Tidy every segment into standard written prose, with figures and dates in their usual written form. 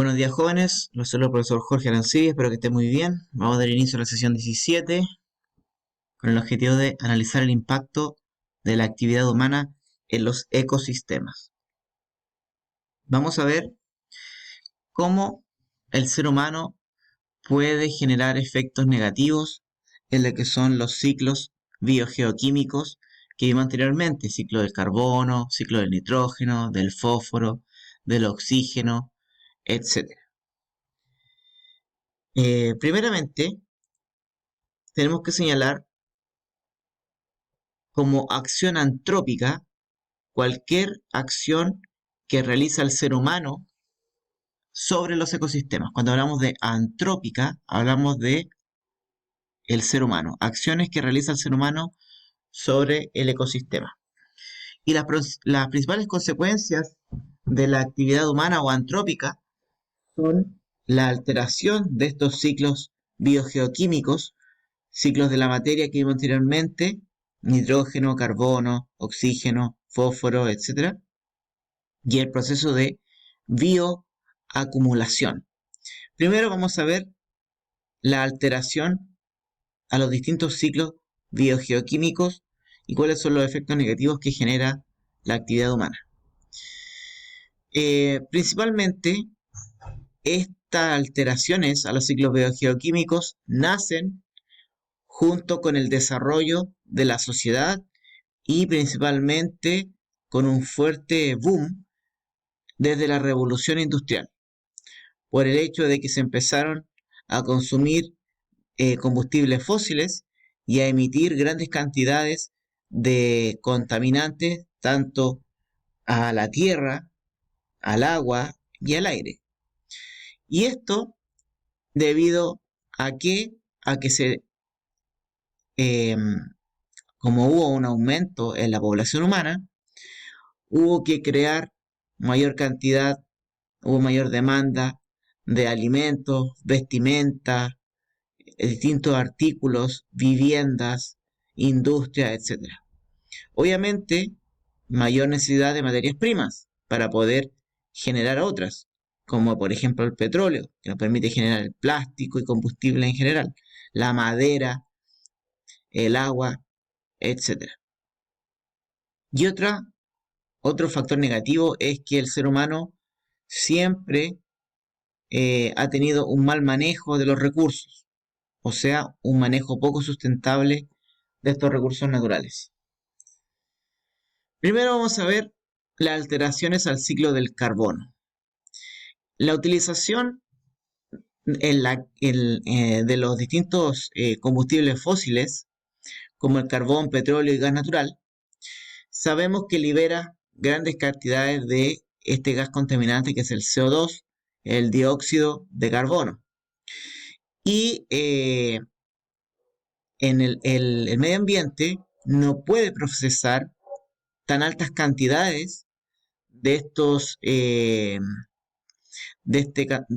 Buenos días, jóvenes. Los saluda el profesor Jorge Arancibia. Espero que estén muy bien. Vamos a dar inicio a la sesión 17 con el objetivo de analizar el impacto de la actividad humana en los ecosistemas. Vamos a ver cómo el ser humano puede generar efectos negativos en lo que son los ciclos biogeoquímicos que vimos anteriormente: ciclo del carbono, ciclo del nitrógeno, del fósforo, del oxígeno, etc. Primeramente, tenemos que señalar como acción antrópica cualquier acción que realiza el ser humano sobre los ecosistemas. Cuando hablamos de antrópica, hablamos de el ser humano, acciones que realiza el ser humano sobre el ecosistema. Y las principales consecuencias de la actividad humana o antrópica son la alteración de estos ciclos biogeoquímicos, ciclos de la materia que vimos anteriormente: nitrógeno, carbono, oxígeno, fósforo, etc. Y el proceso de bioacumulación. Primero vamos a ver la alteración a los distintos ciclos biogeoquímicos y cuáles son los efectos negativos que genera la actividad humana. Principalmente, estas alteraciones a los ciclos biogeoquímicos nacen junto con el desarrollo de la sociedad y principalmente con un fuerte boom desde la revolución industrial, por el hecho de que se empezaron a consumir combustibles fósiles y a emitir grandes cantidades de contaminantes tanto a la tierra, al agua y al aire. Y esto debido a que eh, como hubo un aumento en la población humana, hubo que crear mayor cantidad, hubo mayor demanda de alimentos, vestimenta, distintos artículos, viviendas, industria, etc. Obviamente, mayor necesidad de materias primas para poder generar otras, como por ejemplo el petróleo, que nos permite generar el plástico y combustible en general, la madera, el agua, etc. Y otro factor negativo es que el ser humano siempre ha tenido un mal manejo de los recursos, o sea, un manejo poco sustentable de estos recursos naturales. Primero vamos a ver las alteraciones al ciclo del carbono. La utilización de los distintos combustibles fósiles, como el carbón, petróleo y gas natural, sabemos que libera grandes cantidades de este gas contaminante que es el CO2, el dióxido de carbono. Y el medio ambiente no puede procesar tan altas cantidades de estos de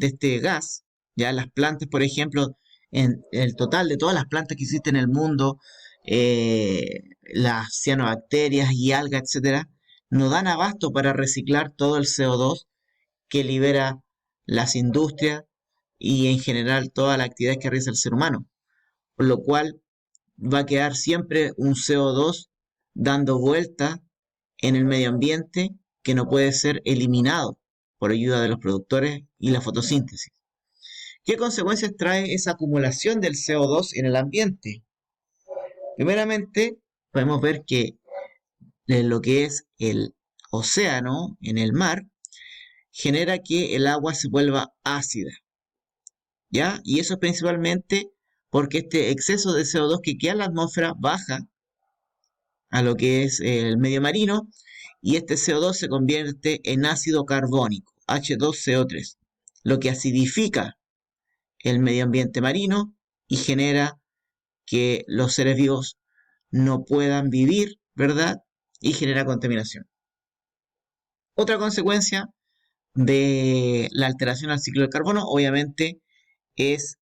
este gas. Ya las plantas, por ejemplo, en el total de todas las plantas que existen en el mundo, las cianobacterias y algas, etcétera, no dan abasto para reciclar todo el CO2 que libera las industrias y en general toda la actividad que realiza el ser humano, por lo cual va a quedar siempre un CO2 dando vuelta en el medio ambiente que no puede ser eliminado por ayuda de los productores y la fotosíntesis. ¿Qué consecuencias trae esa acumulación del CO2 en el ambiente? Primeramente, podemos ver que lo que es el océano, en el mar, genera que el agua se vuelva ácida, ¿ya? Y eso es principalmente porque este exceso de CO2 que queda en la atmósfera baja a lo que es el medio marino y este CO2 se convierte en ácido carbónico, H2CO3, lo que acidifica el medio ambiente marino y genera que los seres vivos no puedan vivir, ¿verdad? Y genera contaminación. Otra consecuencia de la alteración al ciclo del carbono, obviamente, es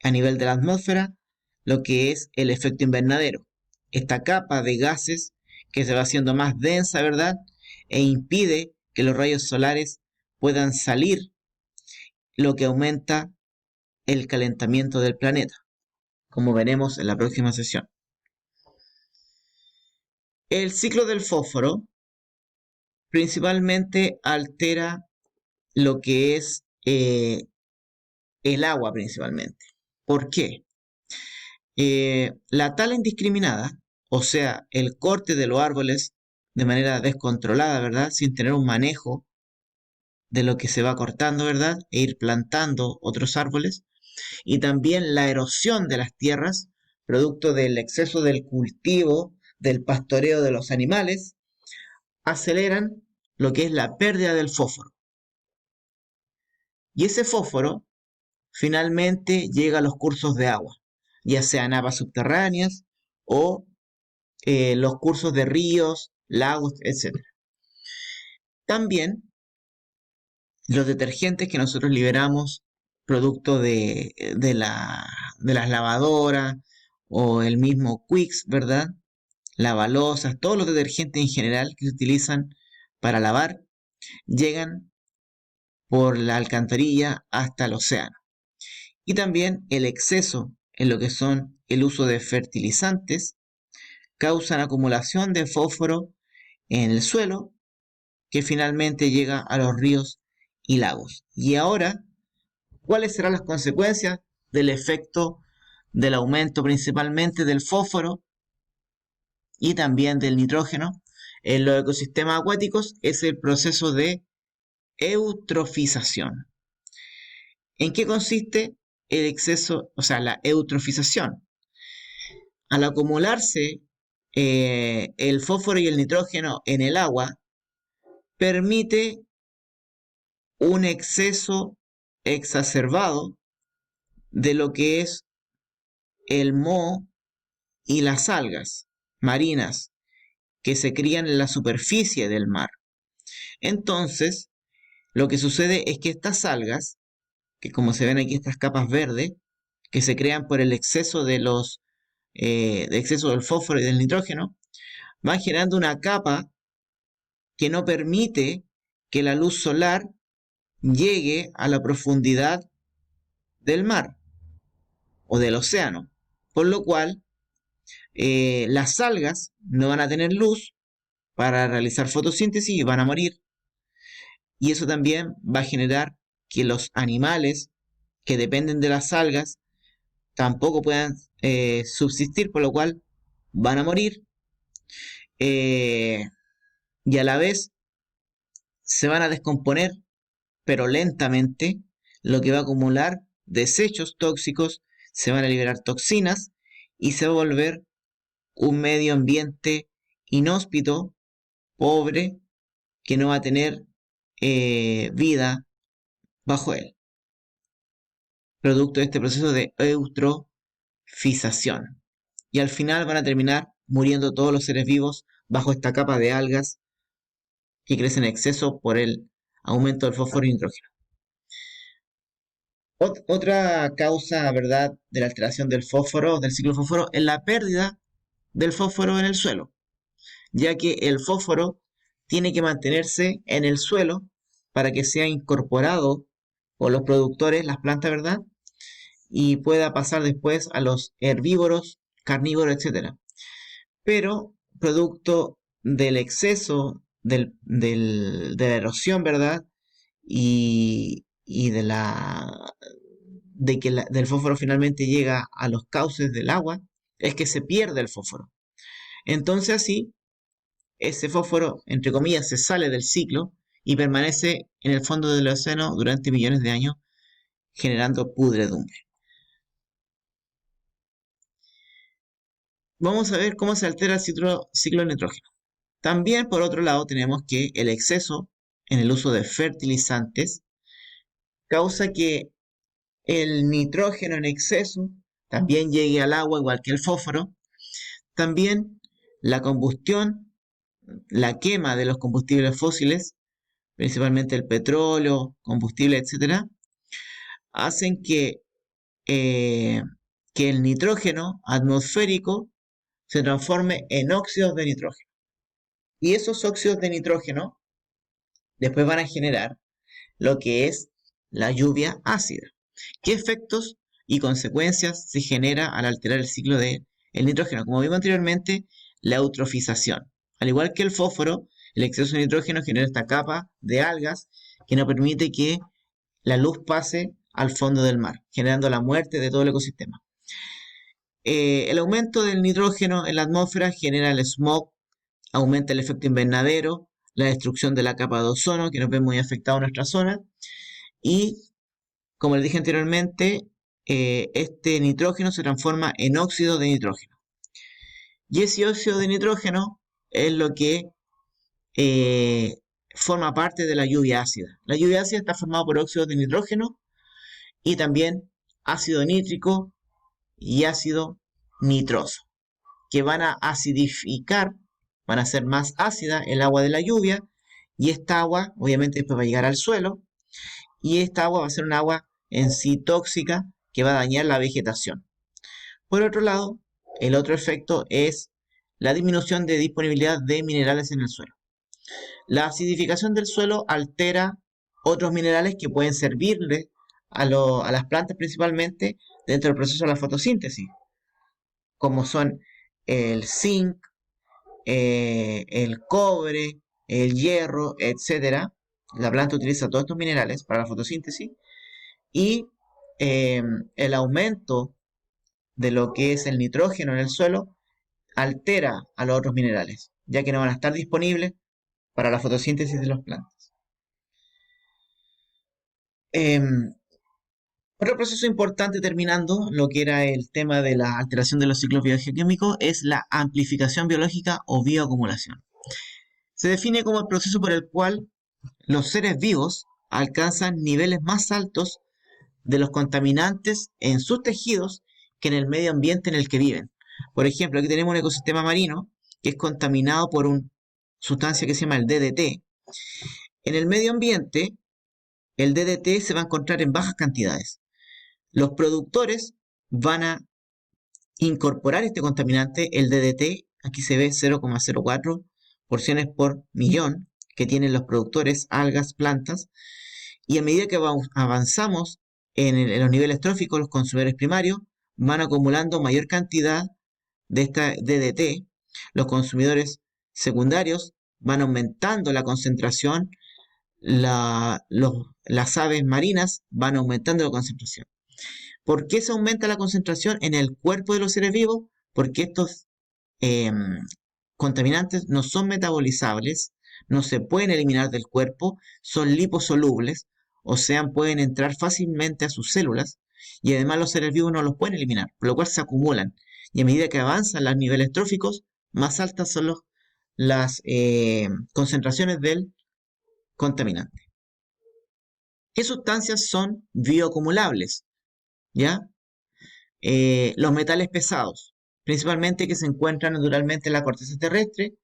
a nivel de la atmósfera lo que es el efecto invernadero. Esta capa de gases que se va haciendo más densa, ¿verdad? E impide que los rayos solares puedan salir lo que aumenta el calentamiento del planeta, como veremos en la próxima sesión. El ciclo del fósforo principalmente altera lo que es el agua principalmente. ¿Por qué? La tala indiscriminada, o sea, el corte de los árboles de manera descontrolada, ¿verdad? Sin tener un manejo de lo que se va cortando, ¿verdad? E ir plantando otros árboles. Y también la erosión de las tierras, producto del exceso del cultivo, del pastoreo de los animales, aceleran lo que es la pérdida del fósforo. Y ese fósforo finalmente llega a los cursos de agua, ya sean aguas subterráneas o los cursos de ríos, lagos, etc. También los detergentes que nosotros liberamos producto de las lavadoras o el mismo Quicks, ¿verdad? Lavalosas, todos los detergentes en general que se utilizan para lavar, llegan por la alcantarilla hasta el océano. Y también el exceso en lo que son el uso de fertilizantes causan acumulación de fósforo en el suelo que finalmente llega a los ríos y lagos. Y ahora, ¿cuáles serán las consecuencias del efecto del aumento principalmente del fósforo y también del nitrógeno en los ecosistemas acuáticos? Es el proceso de eutrofización. ¿En qué consiste el exceso, o sea, la eutrofización? Al acumularse el fósforo y el nitrógeno en el agua, permite un exceso exacerbado de lo que es el moho y las algas marinas que se crían en la superficie del mar. Entonces, lo que sucede es que estas algas, que como se ven aquí estas capas verdes, que se crean por el exceso de exceso del fósforo y del nitrógeno, van generando una capa que no permite que la luz solar llegue a la profundidad del mar o del océano, por lo cual las algas no van a tener luz para realizar fotosíntesis y van a morir. Y eso también va a generar que los animales que dependen de las algas tampoco puedan subsistir, por lo cual van a morir. Y a la vez se van a descomponer, pero lentamente, lo que va a acumular desechos tóxicos, se van a liberar toxinas y se va a volver un medio ambiente inhóspito, pobre, que no va a tener vida bajo él, producto de este proceso de eutrofización. Y al final van a terminar muriendo todos los seres vivos bajo esta capa de algas que crecen en exceso por el aumento del fósforo y nitrógeno. Otra causa, ¿verdad?, de la alteración del fósforo, del ciclo fósforo, es la pérdida del fósforo en el suelo, ya que el fósforo tiene que mantenerse en el suelo para que sea incorporado por los productores, las plantas, ¿verdad? Y pueda pasar después a los herbívoros, carnívoros, etc. Pero producto del exceso de la erosión, ¿verdad? Y de que del fósforo finalmente llega a los cauces del agua, es que se pierde el fósforo. Entonces así, ese fósforo, entre comillas, se sale del ciclo y permanece en el fondo del océano durante millones de años, generando pudredumbre. Vamos a ver cómo se altera el ciclo de nitrógeno. También, por otro lado, tenemos que el exceso en el uso de fertilizantes causa que el nitrógeno en exceso también llegue al agua, igual que el fósforo. También la combustión, la quema de los combustibles fósiles, principalmente el petróleo, combustible, etcétera, hacen eh, que el nitrógeno atmosférico se transforme en óxidos de nitrógeno. Y esos óxidos de nitrógeno después van a generar lo que es la lluvia ácida. ¿Qué efectos y consecuencias se genera al alterar el ciclo del nitrógeno? Como vimos anteriormente, la eutrofización. Al igual que el fósforo, el exceso de nitrógeno genera esta capa de algas que no permite que la luz pase al fondo del mar, generando la muerte de todo el ecosistema. El aumento del nitrógeno en la atmósfera genera el smog, aumenta el efecto invernadero, la destrucción de la capa de ozono, que nos ve muy afectado en nuestra zona, y como les dije anteriormente, este nitrógeno se transforma en óxido de nitrógeno. Y ese óxido de nitrógeno es lo que forma parte de la lluvia ácida. La lluvia ácida está formada por óxidos de nitrógeno y también ácido nítrico y ácido nitroso, que van a acidificar, van a hacer más ácida el agua de la lluvia, y esta agua obviamente después va a llegar al suelo, y esta agua va a ser un agua en sí tóxica que va a dañar la vegetación. Por otro lado, el otro efecto es la disminución de disponibilidad de minerales en el suelo. La acidificación del suelo altera otros minerales que pueden servirle a las plantas principalmente dentro del proceso de la fotosíntesis, como son el zinc, el cobre, el hierro, etcétera. La planta utiliza todos estos minerales para la fotosíntesis, y el aumento de lo que es el nitrógeno en el suelo altera a los otros minerales, ya que no van a estar disponibles para la fotosíntesis de las plantas. Otro proceso importante, terminando lo que era el tema de la alteración de los ciclos biogeoquímicos, es la amplificación biológica o bioacumulación. Se define como el proceso por el cual los seres vivos alcanzan niveles más altos de los contaminantes en sus tejidos que en el medio ambiente en el que viven. Por ejemplo, aquí tenemos un ecosistema marino que es contaminado por una sustancia que se llama el DDT. En el medio ambiente, el DDT se va a encontrar en bajas cantidades. Los productores van a incorporar este contaminante, el DDT, aquí se ve 0,04 porciones por millón que tienen los productores, algas, plantas, y a medida que avanzamos en los niveles tróficos, los consumidores primarios van acumulando mayor cantidad de esta DDT, los consumidores secundarios van aumentando la concentración, las aves marinas van aumentando la concentración. ¿Por qué se aumenta la concentración en el cuerpo de los seres vivos? Porque estos contaminantes no son metabolizables, no se pueden eliminar del cuerpo, son liposolubles, o sea, pueden entrar fácilmente a sus células, y además los seres vivos no los pueden eliminar, por lo cual se acumulan. Y a medida que avanzan los niveles tróficos, más altas son las concentraciones del contaminante. ¿Qué sustancias son bioacumulables? ¿Ya? Los metales pesados, principalmente que se encuentran naturalmente en la corteza terrestre,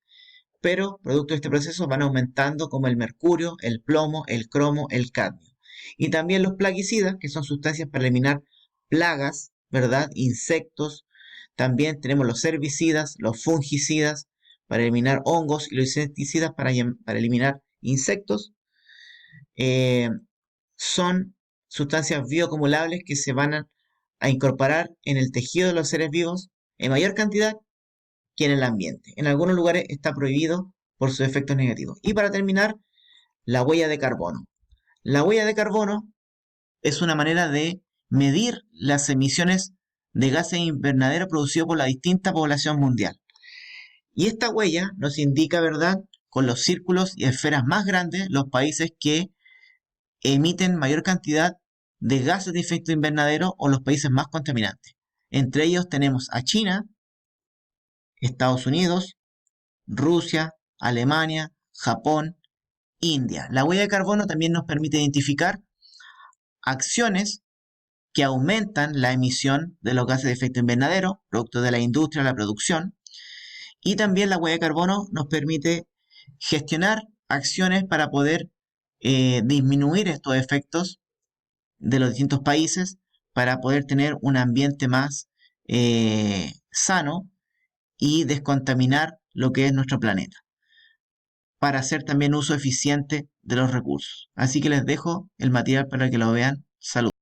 pero producto de este proceso van aumentando, como el mercurio, el plomo, el cromo, el cadmio. Y también los plaguicidas, que son sustancias para eliminar plagas, ¿verdad? Insectos. También tenemos los herbicidas, los fungicidas para eliminar hongos, y los insecticidas para eliminar insectos. Son sustancias bioacumulables que se van a incorporar en el tejido de los seres vivos en mayor cantidad que en el ambiente. En algunos lugares está prohibido por sus efectos negativos. Y para terminar, la huella de carbono. La huella de carbono es una manera de medir las emisiones de gases invernadero producidos por la distinta población mundial. Y esta huella nos indica, ¿verdad?, con los círculos y esferas más grandes, los países que emiten mayor cantidad de gases de efecto invernadero o los países más contaminantes. Entre ellos tenemos a China, Estados Unidos, Rusia, Alemania, Japón, India. La huella de carbono también nos permite identificar acciones que aumentan la emisión de los gases de efecto invernadero, producto de la industria, la producción, y también la huella de carbono nos permite gestionar acciones para poder disminuir estos efectos de los distintos países, para poder tener un ambiente más sano y descontaminar lo que es nuestro planeta. para hacer también uso eficiente de los recursos. Así que les dejo el material para que lo vean. Saludos.